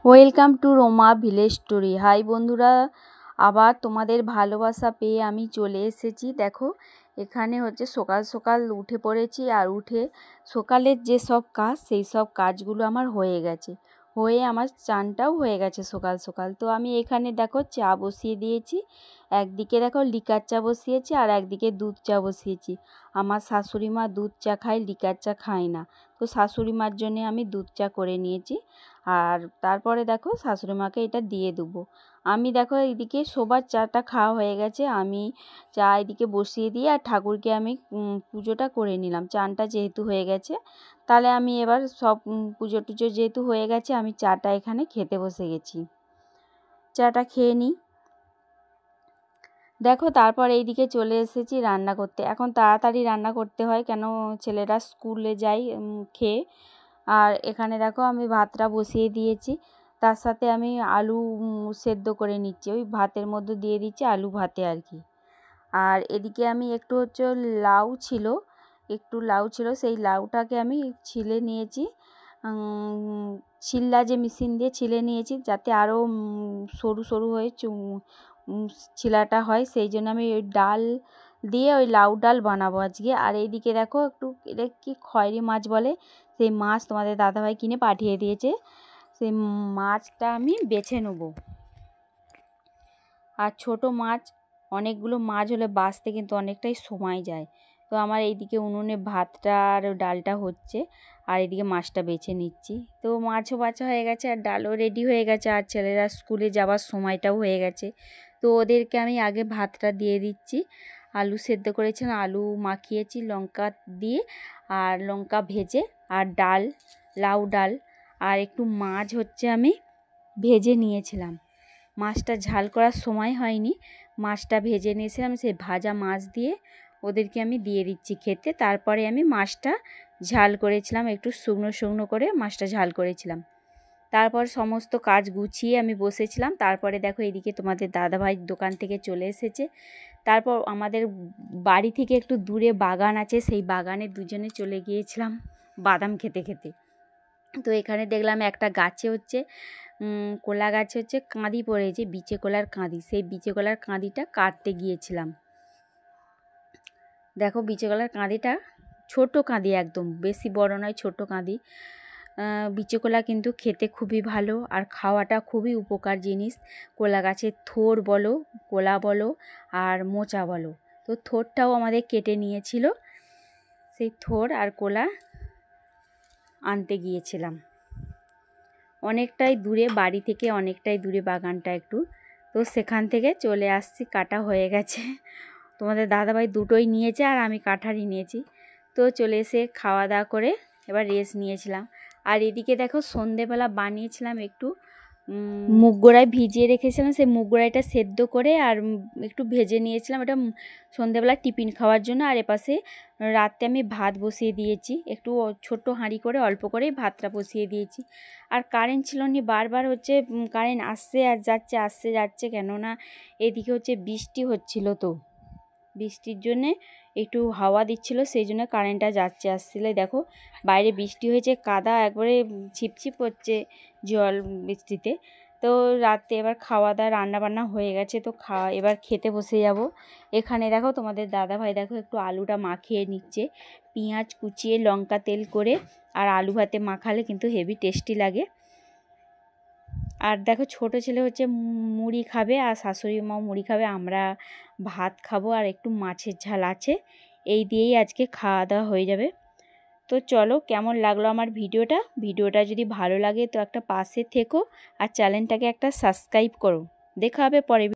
Welcome to Roma village story. Hi বন্ধুরা, আবার তোমাদের ভালোবাসা পেয়ে আমি চলে এসেছি। দেখো এখানে হচ্ছে সকাল সকাল উঠে পড়েছি, আর উঠে সকালের যে সব কাজ সেই সব কাজগুলো আমার হয়ে গেছে, হয়ে আমার চানটাও হয়ে গেছে সকাল সকাল। তো আমি এখানে দেখো চা বসিয়ে দিয়েছি, একদিকে দেখো লিকার চা বসিয়েছি আর একদিকে দুধ চা বসিয়েছি। আমার শাশুড়ি মা দুধ চা খায়, লিকার চা খায় না, তো শাশুড়ি মার জন্যে আমি দুধ চা করে নিয়েছি। আর তারপরে দেখো শাশুড়ি মাকে এটা দিয়ে দেবো। আমি দেখো এইদিকে সবার চাটা খাওয়া হয়ে গেছে, আমি চা এদিকে বসিয়ে দিয়ে আর ঠাকুরকে আমি পুজোটা করে নিলাম। চানটা যেহেতু হয়ে গেছে, তাহলে আমি এবার সব পুজো টুজো যেহেতু হয়ে গেছে, আমি চাটা এখানে খেতে বসে গেছি। চাটা খেয়ে নিই। দেখো তারপর এইদিকে চলে এসেছি রান্না করতে। এখন তাড়াতাড়ি রান্না করতে হয়, কেন ছেলেরা স্কুলে যায় খেয়ে। আর এখানে দেখো আমি ভাতটা বসিয়ে দিয়েছি, তার সাথে আমি আলু সেদ্ধ করে নিচ্ছি, ওই ভাতের মধ্যে দিয়ে দিচ্ছি আলু ভাতে আর কি। আর এদিকে আমি একটু হচ্ছে একটু লাউ ছিল, সেই লাউটাকে আমি ছিলে নিয়েছি, ছিল্লা যে মেশিন দিয়ে ছিলে নিয়েছি, যাতে আরও সরু সরু হয়ে ছিলাটা হয়। সেই জন্য আমি ওই ডাল দিয়ে ওই লাউ ডাল বানাবো আজকে। আর এইদিকে দেখো একটু এটা কি খয়েরি মাছ বলে, সেই মাছ তোমাদের দাদাভাই কিনে পাঠিয়ে দিয়েছে, সেই মাছটা আমি বেছে নেব। আর ছোট মাছ, অনেকগুলো মাছ হলে বাছতে কিন্তু অনেকটাই সময় যায়। তো আমার এইদিকে উনুনে ভাতটা আর ডালটা হচ্ছে, আর এদিকে মাছটা বেছে নিচ্ছি। তো মাছও বাছা হয়ে গেছে আর ডালও রেডি হয়ে গেছে, আর ছেলেরা স্কুলে যাওয়ার সময়টাও হয়ে গেছে। তো ওদেরকে আমি আগে ভাতটা দিয়ে দিচ্ছি। আলু সেদ্ধ করেছিলাম, আলু মাখিয়েছি লঙ্কা দিয়ে, আর লঙ্কা ভেজে, আর ডাল, লাউ ডাল, আর একটু মাছ হচ্ছে আমি ভেজে নিয়েছিলাম। মাছটা ঝাল করার সময় হয়নি, মাছটা ভেজে নিয়েছিলাম, সেই ভাজা মাছ দিয়ে ওদেরকে আমি দিয়ে দিচ্ছি খেতে। তারপরে আমি মাছটা ঝাল করেছিলাম, একটু শুকনো শুকনো করে মাছটা ঝাল করেছিলাম। তারপর সমস্ত কাজ গুছিয়ে আমি বসেছিলাম। তারপরে দেখো এদিকে তোমাদের দাদাভাই দোকান থেকে চলে এসেছে। তারপর আমাদের বাড়ি থেকে একটু দূরে বাগান আছে, সেই বাগানে দুজনে চলে গিয়েছিলাম বাদাম খেতে খেতে। তো এখানে দেখলাম একটা গাছে হচ্ছে কলা গাছে হচ্ছে কাঁদি পড়েছে, বিচে কলার কাঁদি, সেই বিচে কলার কাঁদিটা কাটতে গিয়েছিলাম। দেখো বিচে কলার কাঁদিটা ছোট কাঁদি, একদম বেশি বড় নয়, ছোট কাঁদি। বিচে কলা কিন্তু খেতে খুবই ভালো, আর খাওয়াটা খুবই উপকার জিনিস। কলা গাছের থোড় বলো, কলা বলো, আর মোচা বলো। তো থোড়টাও আমাদের কেটে নিয়েছিল, সেই থোড় আর কলা আনতে গিয়েছিলাম। অনেকটাই দূরে, বাড়ি থেকে অনেকটাই দূরে বাগানটা একটু, তো সেখান থেকে চলে আসছি, কাটা হয়ে গেছে। তোমাদের দাদাভাই দুটোই নিয়েছে আর আমি কাঠারই নিয়েছি। তো চলে এসে খাওয়া দাওয়া করে এবার রেস্ট নিয়েছিলাম। আর এদিকে দেখো সন্ধেবেলা বানিয়েছিলাম একটু মুগ গোড়ায় ভিজিয়ে রেখেছিলাম, সেই মুগ গোড়াইটা সেদ্ধ করে আর একটু ভেজে নিয়েছিলাম, এটা সন্ধেবেলা টিফিন খাওয়ার জন্য। আর এপাশে রাতে আমি ভাত বসিয়ে দিয়েছি, একটু ছোট্ট হাঁড়ি করে অল্প করে ভাতটা বসিয়ে দিয়েছি। আর কারেন্ট ছিল না, বারবার হচ্ছে কারেন্ট আসছে আর যাচ্ছে, আসছে যাচ্ছে, কেননা এদিকে হচ্ছে বৃষ্টি হচ্ছিল, তো বৃষ্টির জন্যে একটু হাওয়া দিচ্ছিল, সেই জন্য কারেন্টটা যাচ্ছে আসছিল। দেখো বাইরে বৃষ্টি হয়েছে, কাদা একবারে ছিপছিপ হচ্ছে জল বৃষ্টিতে। তো রাতে এবার খাওয়া দাওয়া রান্নাবান্না হয়ে গেছে, তো এবার খেতে বসে যাব। এখানে দেখো তোমাদের দাদাভাই দেখো একটু আলুটা মাখিয়ে নিচ্ছে, পেঁয়াজ কুচিয়ে লঙ্কা তেল করে, আর আলু ভাতে মাখালে কিন্তু হেভি টেস্টি লাগে। আর দেখো ছোট ছেলে হচ্ছে মুড়ি খাবে, আর শাশুড়ি মাও মুড়ি খাবে, আমরা ভাত খাবো, আর একটু মাছের ঝাল আছে, এই দিয়েই আজকে খাওয়া দাওয়া হয়ে যাবে। তো চলো, কেমন লাগলো আমার ভিডিওটা যদি ভালো লাগে তো একটা পাশে থেকো, আর চ্যানেলটাকে একটা সাবস্ক্রাইব করো। দেখা হবে পরে।